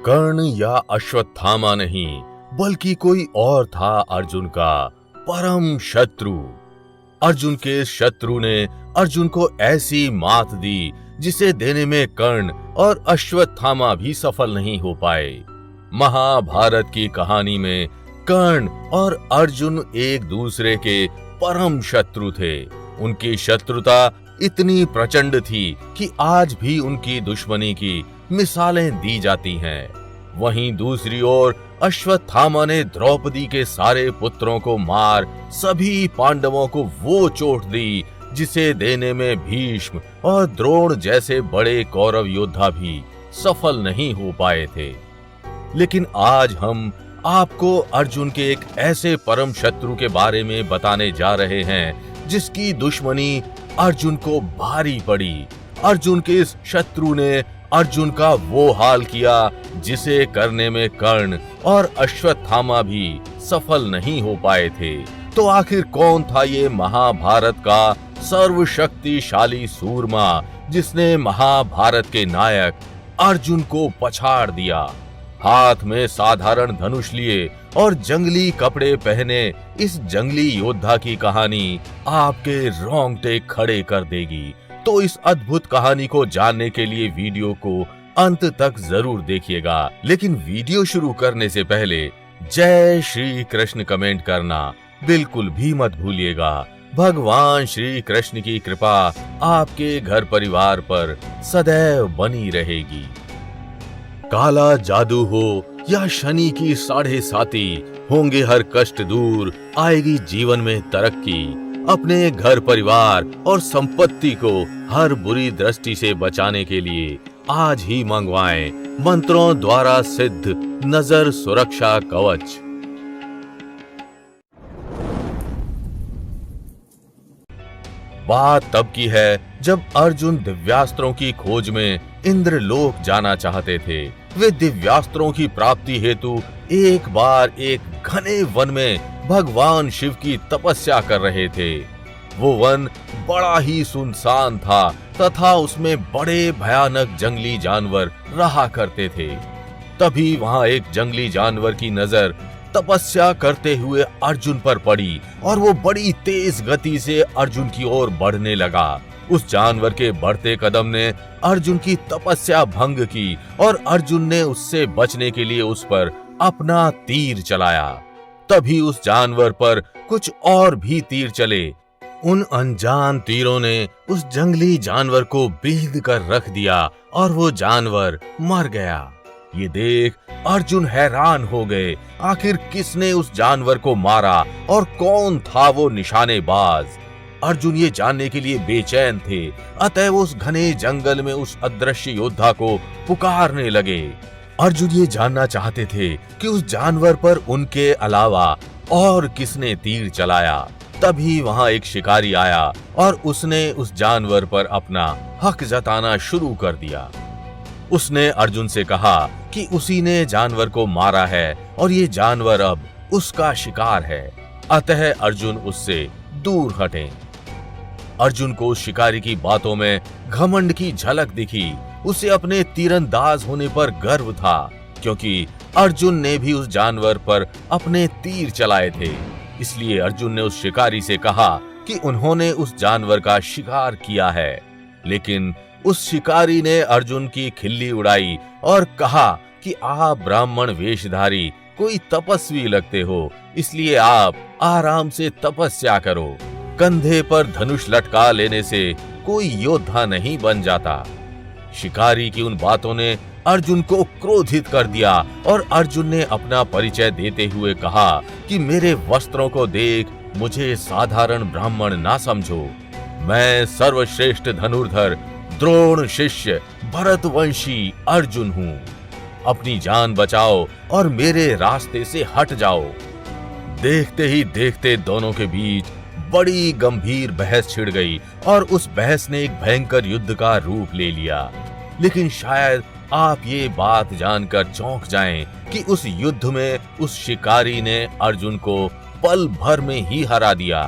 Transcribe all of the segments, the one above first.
कर्ण या अश्वत्थामा नहीं, बल्कि कोई और था अर्जुन का परम शत्रु। अर्जुन के शत्रु ने अर्जुन को ऐसी मात दी जिसे देने में कर्ण और अश्वत्थामा भी सफल नहीं हो पाए। महाभारत की कहानी में कर्ण और अर्जुन एक दूसरे के परम शत्रु थे। उनकी शत्रुता इतनी प्रचंड थी कि आज भी उनकी दुश्मनी की मिसालें दी जाती हैं। वहीं दूसरी ओर अश्वत्थामा ने द्रौपदी के सारे पुत्रों को मार सभी पांडवों को वो चोट दी जिसे देने में भीष्म और द्रोण जैसे बड़े कौरव योद्धा भी सफल नहीं हो पाए थे। लेकिन आज हम आपको अर्जुन के एक ऐसे परम शत्रु के बारे में बताने जा रहे हैं जिसकी दुश्मनी अर्जुन को भारी पड़ी। अर्जुन के इस शत्रु ने अर्जुन का वो हाल किया जिसे करने में कर्ण और अश्वत्थामा भी सफल नहीं हो पाए थे। तो आखिर कौन था ये महाभारत का सर्वशक्तिशाली सूरमा जिसने महाभारत के नायक अर्जुन को पछाड़ दिया? हाथ में साधारण धनुष लिए और जंगली कपड़े पहने इस जंगली योद्धा की कहानी आपके रोंगटे खड़े कर देगी। तो इस अद्भुत कहानी को जानने के लिए वीडियो को अंत तक जरूर देखिएगा। लेकिन वीडियो शुरू करने से पहले जय श्री कृष्ण कमेंट करना बिल्कुल भी मत भूलिएगा। भगवान श्री कृष्ण की कृपा आपके घर परिवार पर सदैव बनी रहेगी। काला जादू हो या शनि की 7.5 होंगे हर कष्ट दूर, आएगी जीवन में तरक्की। अपने घर परिवार और संपत्ति को हर बुरी दृष्टि से बचाने के लिए आज ही मंगवाएं मंत्रों द्वारा सिद्ध नजर सुरक्षा कवच। बात तब की है जब अर्जुन दिव्यास्त्रों की खोज में इंद्रलोक जाना चाहते थे। वे दिव्यास्त्रों की प्राप्ति हेतु एक बार एक घने वन में भगवान शिव की तपस्या कर रहे थे। वो वन बड़ा ही सुनसान था तथा उसमें बड़े भयानक जंगली जानवर रहा करते थे। तभी वहां एक जंगली जानवर की नजर तपस्या करते हुए अर्जुन पर पड़ी और वो बड़ी तेज गति से अर्जुन की ओर बढ़ने लगा। उस जानवर के बढ़ते कदम ने अर्जुन की तपस्या भंग की और अर्जुन ने उससे बचने के लिए उस पर अपना तीर चलाया। तभी उस जानवर पर कुछ और भी तीर चले। उन अनजान तीरों ने उस जंगली जानवर को बींध कर रख दिया और वो जानवर मर गया। ये देख अर्जुन हैरान हो गए। आखिर किसने उस जानवर को मारा और कौन था वो निशानेबाज? अर्जुन ये जानने के लिए बेचैन थे। अतः वो उस घने जंगल में उस अदृश्य योद्धा को पुकारने लगे। अर्जुन ये जानना चाहते थे कि उस जानवर पर उनके अलावा और किसने तीर चलाया। तभी वहां एक शिकारी आया और उसने उस जानवर पर अपना हक जताना शुरू कर दिया। उसने अर्जुन से कहा कि उसी ने जानवर को मारा है और ये जानवर अब उसका शिकार है। अतः अर्जुन उससे दूर हटें। अर्जुन को उस शिकारी की बातों में घमंड की झलक दिखी। उसे अपने तीरंदाज होने पर गर्व था क्योंकि अर्जुन ने भी उस जानवर पर अपने तीर चलाए थे। इसलिए अर्जुन ने उस शिकारी से कहा कि उन्होंने उस जानवर का शिकार किया है। लेकिन उस शिकारी ने अर्जुन की खिल्ली उड़ाई और कहा कि आप ब्राह्मण वेशधारी कोई तपस्वी लगते हो, इसलिए आप आराम से तपस्या करो। कंधे पर धनुष लटका लेने से कोई योद्धा नहीं बन जाता। शिकारी की उन बातों ने अर्जुन को क्रोधित कर दिया और अर्जुन ने अपना परिचय देते हुए कहा कि मेरे वस्त्रों को देख मुझे साधारण ब्राह्मण ना समझो। मैं सर्वश्रेष्ठ धनुर्धर द्रोण शिष्य भरतवंशी अर्जुन हूँ। अपनी जान बचाओ और मेरे रास्ते से हट जाओ। देखते ही देखते दोनों के बीच बड़ी गंभीर बहस छिड़ गई और उस बहस ने एक भयंकर युद्ध का रूप ले लिया। लेकिन शायद आप ये बात जानकर चौंक जाएं कि उस युद्ध में उस शिकारी ने अर्जुन को पल भर में ही हरा दिया।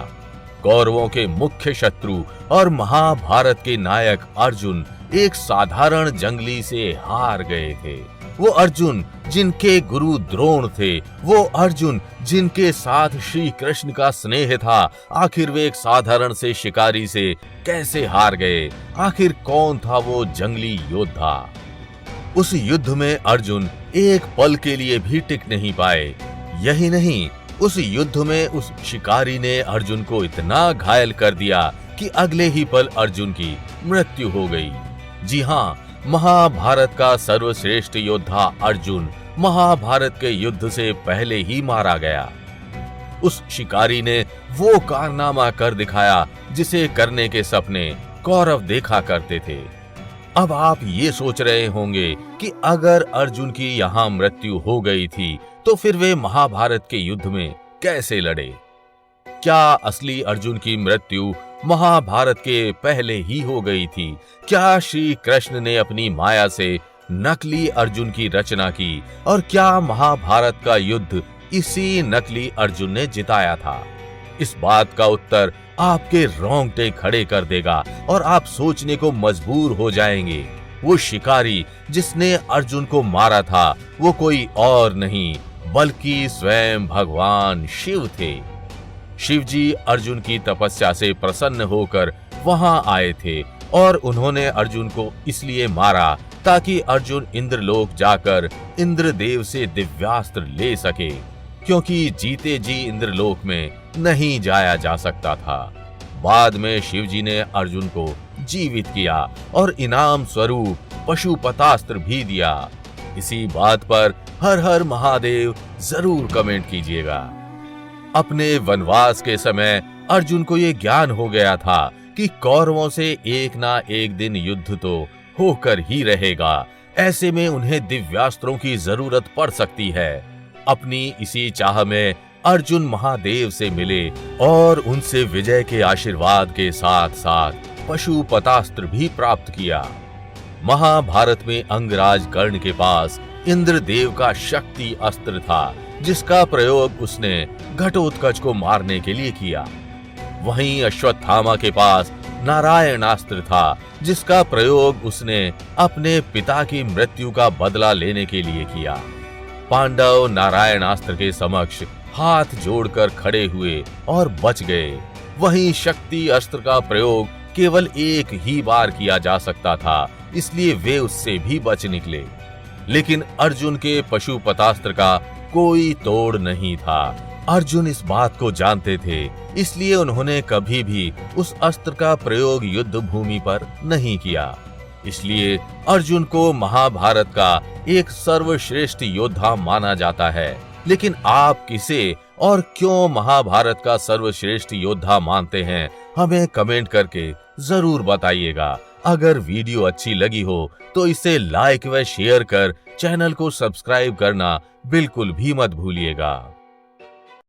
कौरवों के मुख्य शत्रु और महाभारत के नायक अर्जुन एक साधारण जंगली से हार गए थे। वो अर्जुन जिनके गुरु द्रोण थे, वो अर्जुन जिनके साथ श्री कृष्ण का स्नेह था, आखिर वे एक साधारण से शिकारी से कैसे हार गए? आखिर कौन था वो जंगली योद्धा? उस युद्ध में अर्जुन एक पल के लिए भी टिक नहीं पाए। यही नहीं, उस युद्ध में उस शिकारी ने अर्जुन को इतना घायल कर दिया कि अगले ही पल अर्जुन की मृत्यु हो गई। जी हाँ, महाभारत का सर्वश्रेष्ठ योद्धा अर्जुन महाभारत के युद्ध से पहले ही मारा गया। उस शिकारी ने वो कारनामा कर दिखाया जिसे करने के सपने कौरव देखा करते थे। अब आप ये सोच रहे होंगे कि अगर अर्जुन की यहाँ मृत्यु हो गई थी तो फिर वे महाभारत के युद्ध में कैसे लड़े? क्या असली अर्जुन की मृत्यु महाभारत के पहले ही हो गई थी? क्या श्री कृष्ण ने अपनी माया से नकली अर्जुन की रचना की और क्या महाभारत का युद्ध इसी नकली अर्जुन ने जिताया था? इस बात का उत्तर आपके रोंगटे खड़े कर देगा और आप सोचने को मजबूर हो जाएंगे। वो शिकारी जिसने अर्जुन को मारा था वो कोई और नहीं बल्कि स्वयं भगवान शिव थे। शिव जी अर्जुन की तपस्या से प्रसन्न होकर वहां आए थे और उन्होंने अर्जुन को इसलिए मारा ताकि अर्जुन इंद्रलोक जाकर इंद्रदेव से दिव्यास्त्र ले सके, क्योंकि जीते जी इंद्रलोक में नहीं जाया जा सकता था। बाद में शिव जी ने अर्जुन को जीवित किया और इनाम स्वरूप पशुपतास्त्र भी दिया। इसी बात पर हर हर महादेव जरूर कमेंट कीजिएगा। अपने वनवास के समय अर्जुन को ये ज्ञान हो गया था कि कौरवों से एक ना एक दिन युद्ध तो होकर ही रहेगा। ऐसे में उन्हें दिव्यास्त्रों की जरूरत पड़ सकती है। अपनी इसी चाह में अर्जुन महादेव से मिले और उनसे विजय के आशीर्वाद के साथ साथ पशुपतास्त्र भी प्राप्त किया। महाभारत में अंगराज कर्ण के पास इंद्रदेव का शक्ति अस्त्र था जिसका प्रयोग उसने घटोत्कच को मारने के लिए किया। वहीं अश्वत्थामा के पास नारायणास्त्र था जिसका प्रयोग उसने अपने पिता की मृत्यु का बदला लेने के लिए किया। पांडव नारायणास्त्र के समक्ष हाथ जोड़कर खड़े हुए और बच गए। वहीं शक्ति अस्त्र का प्रयोग केवल एक ही बार किया जा सकता था, इसलिए वे उससे भी बच निकले। लेकिन अर्जुन के पशुपतास्त्र का कोई तोड़ नहीं था। अर्जुन इस बात को जानते थे, इसलिए उन्होंने कभी भी उस अस्त्र का प्रयोग युद्ध भूमि पर नहीं किया। इसलिए अर्जुन को महाभारत का एक सर्वश्रेष्ठ योद्धा माना जाता है। लेकिन आप किसे और क्यों महाभारत का सर्वश्रेष्ठ योद्धा मानते हैं, हमें कमेंट करके जरूर बताइएगा। अगर वीडियो अच्छी लगी हो तो इसे लाइक व शेयर कर चैनल को सब्सक्राइब करना बिल्कुल भी मत भूलिएगा।